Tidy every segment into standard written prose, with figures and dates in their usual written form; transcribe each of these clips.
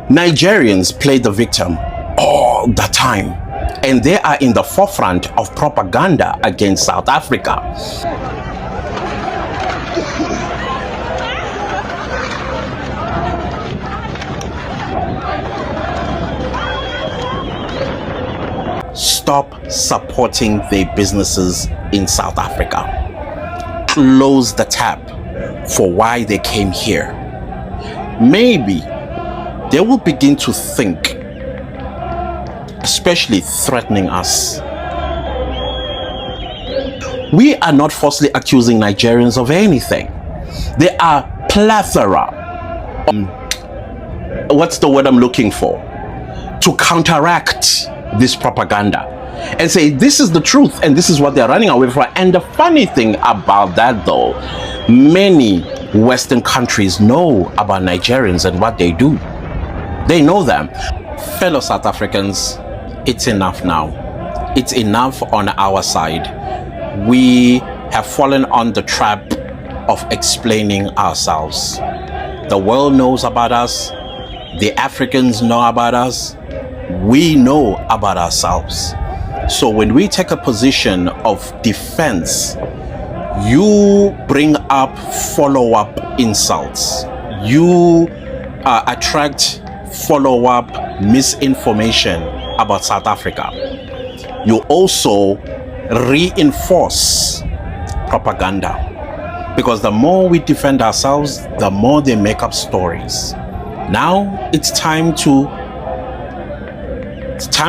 Nigerians play the victim all the time, and they are in the forefront of propaganda against South Africa. Stop supporting their businesses in South Africa. Close the tap for why they came here. Maybe they will begin to think, especially threatening us. We are not falsely accusing Nigerians of anything. There are plethora, what's the word I'm looking for, to counteract this propaganda and say this is the truth and this is what they're running away from. And the funny thing about that, though, many Western countries know about Nigerians and what they do. They know them. Fellow South Africans, it's enough now. It's enough on our side. We have fallen on the trap of explaining ourselves. The world knows about us. The Africans know about us. We know about ourselves. So when we take a position of defense, you bring up follow-up insults. You attract follow-up misinformation about South Africa. You also reinforce propaganda, because the more we defend ourselves, the more they make up stories. Now it's time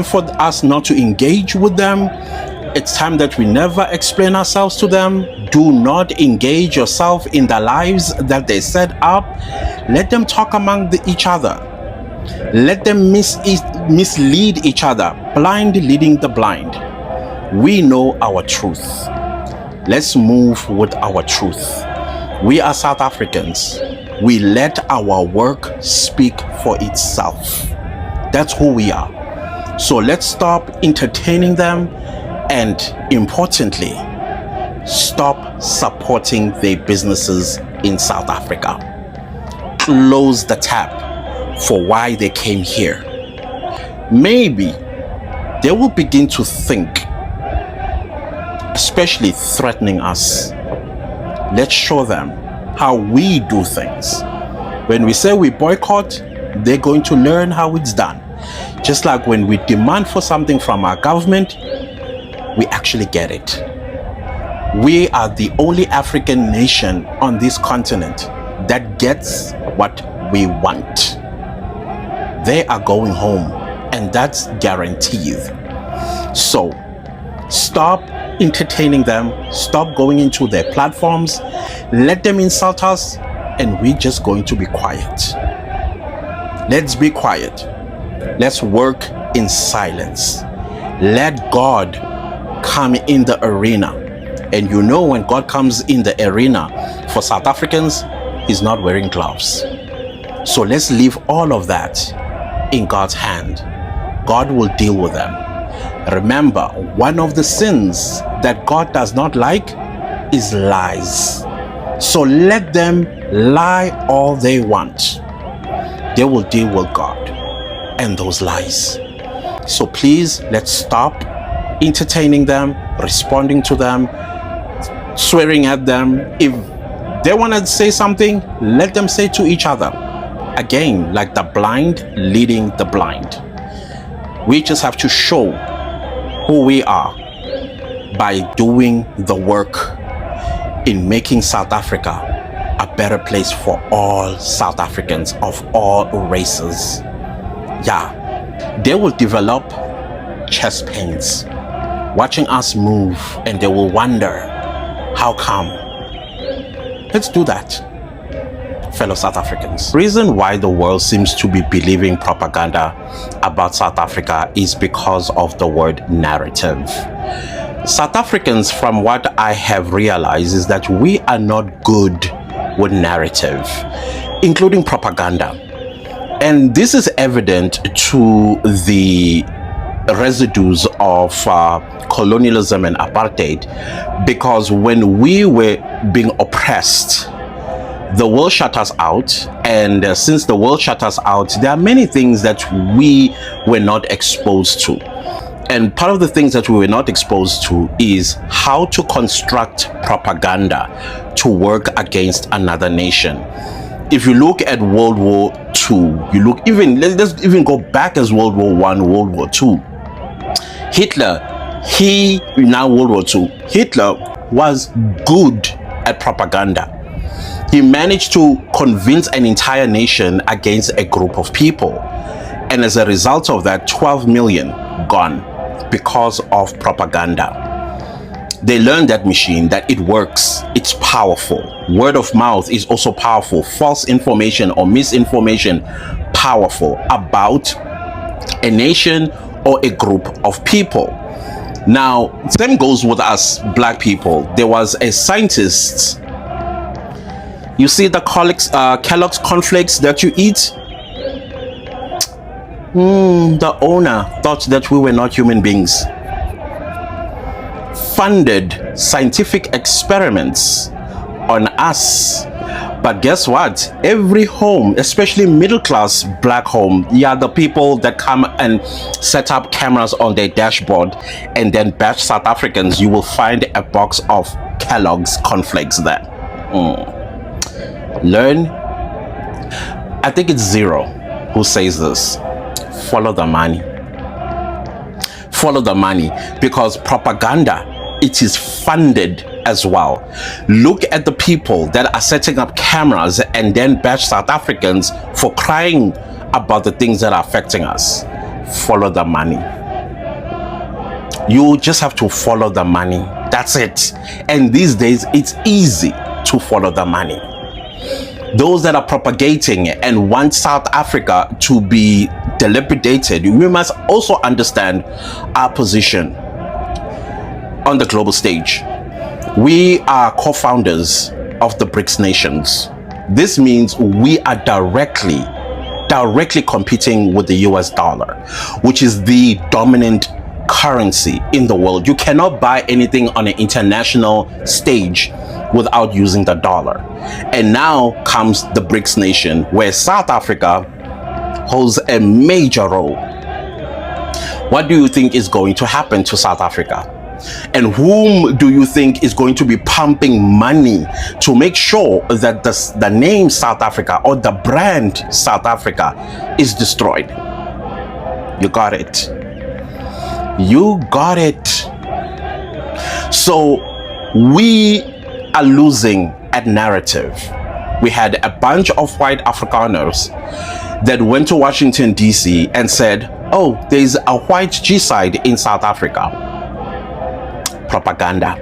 for us not to engage with them. It's time that we never explain ourselves to them. Do not engage yourself in the lives that they set up. Let them talk among each other. Let them mislead each other, blind leading the blind. We know our truth. Let's move with our truth. We are South Africans. We let our work speak for itself. That's who we are. So let's stop entertaining them, and importantly, stop supporting their businesses in South Africa. Close the tap for why they came here. Maybe they will begin to think, especially threatening us. Let's show them how we do things. When we say we boycott, they're going to learn how it's done. Just like when we demand for something from our government, we actually get it. We are the only African nation on this continent that gets what we want. They are going home, and that's guaranteed. So stop entertaining them. Stop going into their platforms. Let them insult us, and we're just going to be quiet. Let's be quiet. Let's work in silence. Let God come in the arena. And you know, when God comes in the arena for South Africans, He's not wearing gloves. So let's leave all of that in God's hand. God will deal with them. Remember, one of the sins that God does not like is lies. So let them lie all they want. They will deal with God and those lies. So please, let's stop entertaining them, responding to them, swearing at them. If they want to say something, let them say to each other. Again, like the blind leading the blind. We just have to show who we are by doing the work in making South Africa a better place for all South Africans of all races. Yeah, they will develop chest pains watching us move, and they will wonder, how come? Let's do that, fellow South Africans. The reason why the world seems to be believing propaganda about South Africa is because of the word narrative. South Africans, from what I have realized, is that we are not good with narrative, including propaganda. And this is evident to the residues of colonialism and apartheid, because when we were being oppressed, the world shut us out, and since the world shut us out, there are many things that we were not exposed to. And part of the things that we were not exposed to is how to construct propaganda to work against another nation. If you look at World War II, you look even, let's even go back as World War I, World War II. Hitler, World War II, Hitler was good at propaganda. He managed to convince an entire nation against a group of people. And as a result of that, 12 million gone because of propaganda. They learned that machine, that it works, it's powerful. Word of mouth is also powerful. False information or misinformation, powerful about a nation or a group of people. Now, same goes with us black people. There was a scientist. You see the Kellogg's cornflakes that you eat? The owner thought that we were not human beings. Funded scientific experiments on us. But guess what? Every home, especially middle class black home, the people that come and set up cameras on their dashboard and then bash South Africans, you will find a box of Kellogg's cornflakes there. Learn. I think it's Zero who says this. Follow the money. Follow the money, because propaganda, it is funded as well. Look at the people that are setting up cameras and then bash South Africans for crying about the things that are affecting us. Follow the money. You just have to follow the money. That's it. And these days, it's easy to follow the money. Those that are propagating and want South Africa to be dilapidated, we must also understand our position on the global stage. We are co-founders of the BRICS nations. This means we are directly competing with the US dollar, which is the dominant currency in the world. You cannot buy anything on an international stage without using the dollar. And now comes the BRICS nation, where South Africa holds a major role. What do you think is going to happen to South Africa? And whom do you think is going to be pumping money to make sure that the name South Africa or the brand South Africa is destroyed? You got it. You got it. So we are losing at narrative. We had a bunch of white Afrikaners that went to Washington, D.C. and said, oh, there's a white genocide in South Africa. Propaganda.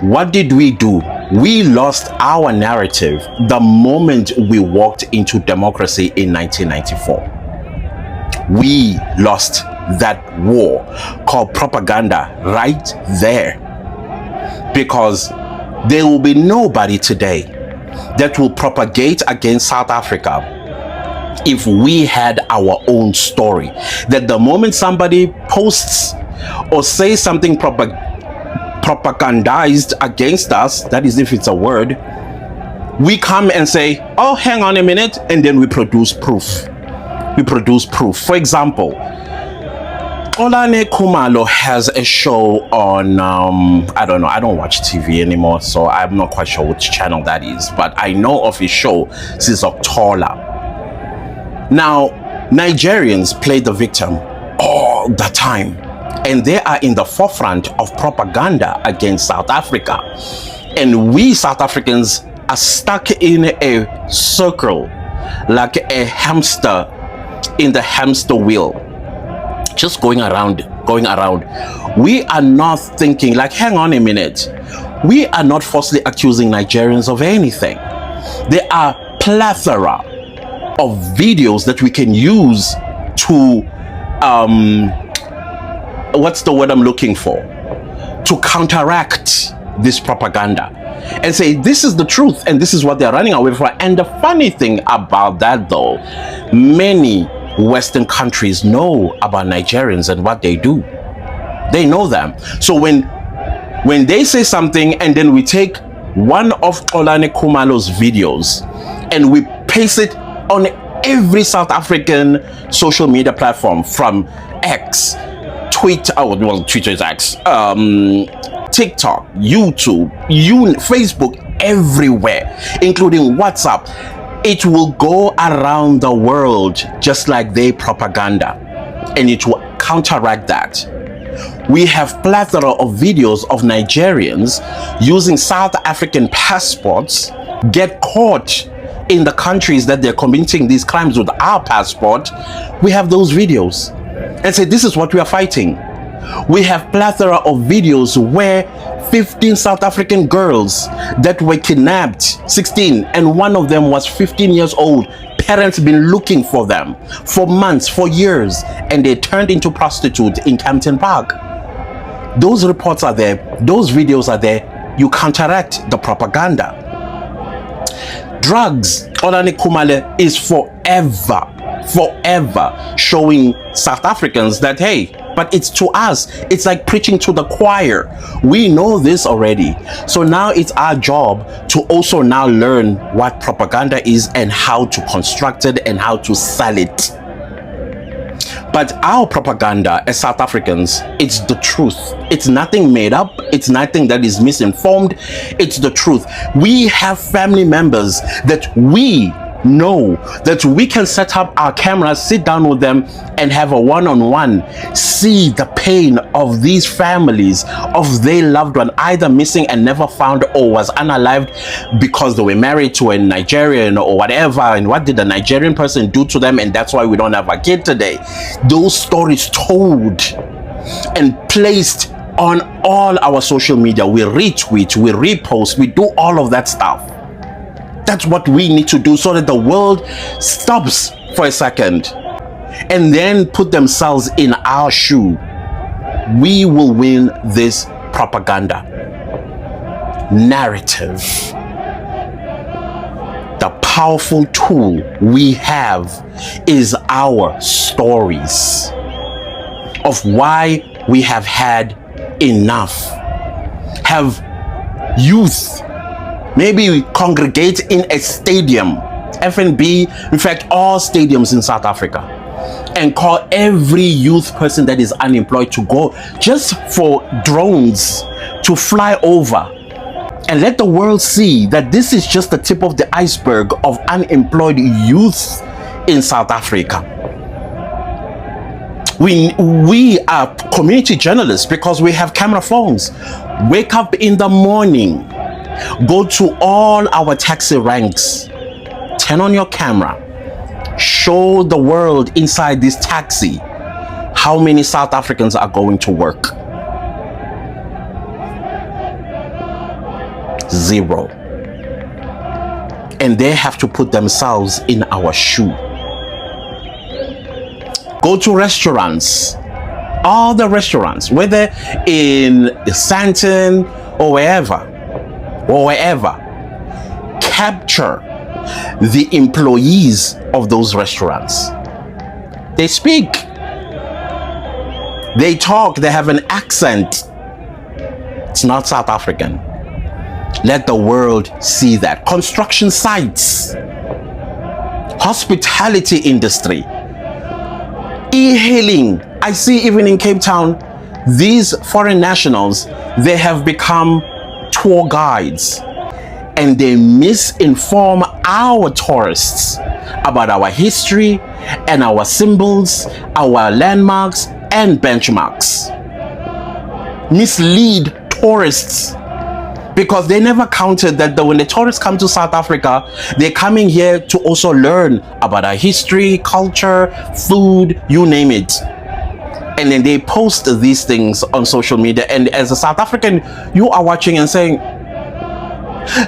What did we do? We lost our narrative the moment we walked into democracy in 1994. We lost that war called propaganda right there, because there will be nobody today that will propagate against South Africa if we had our own story. That the moment somebody posts or says something propagandized against us, that is if it's a word, we come and say, oh, hang on a minute, and then we produce proof. We produce proof. For example, Olane Kumalo has a show on, I don't know, I don't watch TV anymore, so I'm not quite sure which channel that is, but I know of his show since October. Now, Nigerians play the victim all the time, and they are in the forefront of propaganda against South Africa. And we South Africans are stuck in a circle, like a hamster in the hamster wheel, just going around. We are not thinking, like, hang on a minute. We are not falsely accusing Nigerians of anything. There are plethora of videos that we can use to, what's the word I'm looking for? To counteract this propaganda and say, this is the truth and this is what they're running away from. And the funny thing about that, though, many Western countries know about Nigerians and what they do. They know them. So when they say something and then we take one of Xolani Khumalo's videos and we paste it on every South African social media platform, from X, Twitter, Twitter is X, TikTok, YouTube, Facebook, everywhere, including WhatsApp, it will go around the world just like their propaganda, and it will counteract that. We have plethora of videos of Nigerians using South African passports, get caught in the countries that they're committing these crimes with our passport. We have those videos and say, this is what we are fighting. We have plethora of videos where 15 South African girls that were kidnapped, 16, and one of them was 15 years old. Parents been looking for them for months, for years, and they turned into prostitutes in Campton Park. Those reports are there, those videos are there. You counteract the propaganda. Drugs, Xolani Khumalo is forever showing South Africans that, hey, but it's to us. It's like preaching to the choir. We know this already. So now it's our job to also now learn what propaganda is and how to construct it and how to sell it. But our propaganda as South Africans, it's the truth. It's nothing made up. It's nothing that is misinformed. It's the truth. We have family members that we know that we can set up our cameras, sit down with them and have a one-on-one, see the pain of these families, of their loved one either missing and never found or was unalived because they were married to a Nigerian or whatever, and what did the Nigerian person do to them, and that's why we don't have a kid today. Those stories told and placed on all our social media. We retweet, we repost, we do all of that stuff. That's what we need to do so that the world stops for a second and then put themselves in our shoe. We will win this propaganda narrative. The powerful tool we have is our stories of why we have had enough. Have youth maybe we congregate in a stadium, FNB, in fact, all stadiums in South Africa, and call every youth person that is unemployed to go just for drones to fly over and let the world see that this is just the tip of the iceberg of unemployed youth in South Africa. We are community journalists because we have camera phones. Wake up in the morning, go to all our taxi ranks, turn on your camera, show the world inside this taxi how many South Africans are going to work. Zero. And they have to put themselves in our shoe. Go to restaurants, all the restaurants, whether in Sandton or wherever, capture the employees of those restaurants. They speak, they talk, they have an accent. It's not South African. Let the world see that. Construction sites, hospitality industry, e-hailing. I see even in Cape Town, these foreign nationals, they have become tour guides and they misinform our tourists about our history and our symbols, our landmarks and benchmarks. Mislead tourists because they never counted that when the tourists come to South Africa, they're coming here to also learn about our history, culture, food, you name it. And then they post these things on social media, and as a South African, you are watching and saying,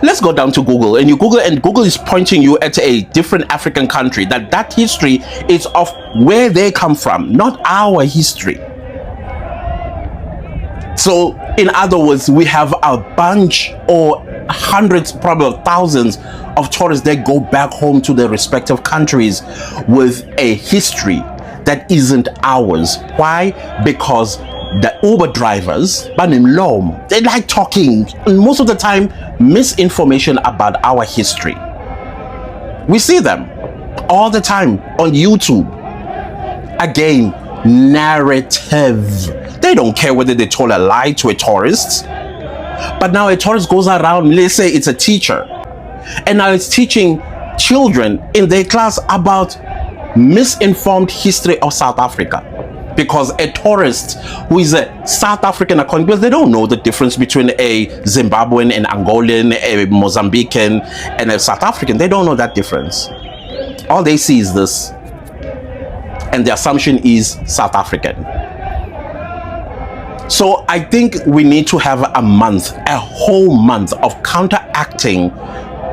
let's go down to Google, and you Google, and Google is pointing you at a different African country, that history is of where they come from, not our history. So in other words, we have a bunch or hundreds, probably thousands of tourists that go back home to their respective countries with a history that isn't ours. Why? Because the Uber drivers, they like talking, and most of the time misinformation about our history. We see them all the time on YouTube. Again, narrative. They don't care whether they told a lie to a tourist. But now a tourist goes around, let's say it's a teacher, and now it's teaching children in their class about misinformed history of South Africa. Because a tourist who is a South African, because they don't know the difference between a Zimbabwean, an Angolan, a Mozambican, and a South African. They don't know that difference. All they see is this, and the assumption is South African. So I think we need to have a month, a whole month of counteracting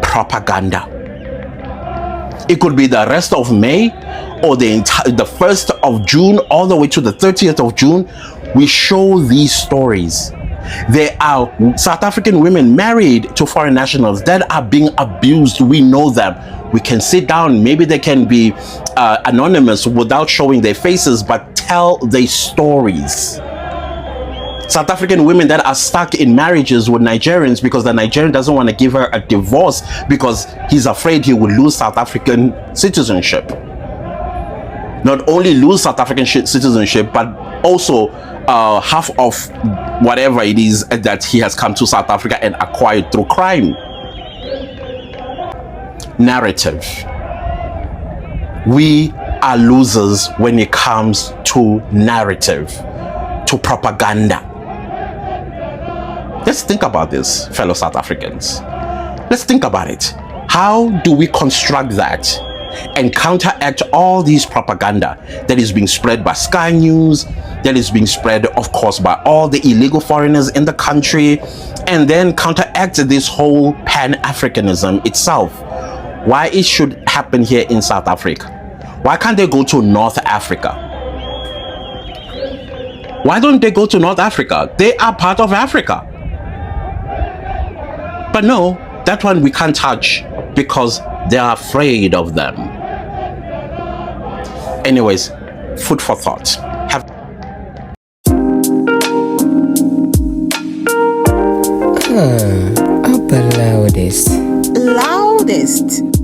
propaganda. It could be the rest of May or the 1st of June all the way to the 30th of June. We show these stories. There are South African women married to foreign nationals that are being abused. We know them. We can sit down. Maybe they can be anonymous without showing their faces, but tell their stories. South African women that are stuck in marriages with Nigerians because the Nigerian doesn't want to give her a divorce because he's afraid he will lose South African citizenship. Not only lose South African citizenship, but also half of whatever it is that he has come to South Africa and acquired through crime. Narrative. We are losers when it comes to narrative, to propaganda. Let's think about this, fellow South Africans. Let's think about it. How do we construct that and counteract all these propaganda that is being spread by Sky News, that is being spread, of course, by all the illegal foreigners in the country, and then counteract this whole Pan-Africanism itself? Why it should happen here in South Africa? Why can't they go to North Africa? Why don't they go to North Africa? They are part of Africa. But no, that one we can't touch because they are afraid of them. Anyways, food for thought. Up the loudest. Loudest.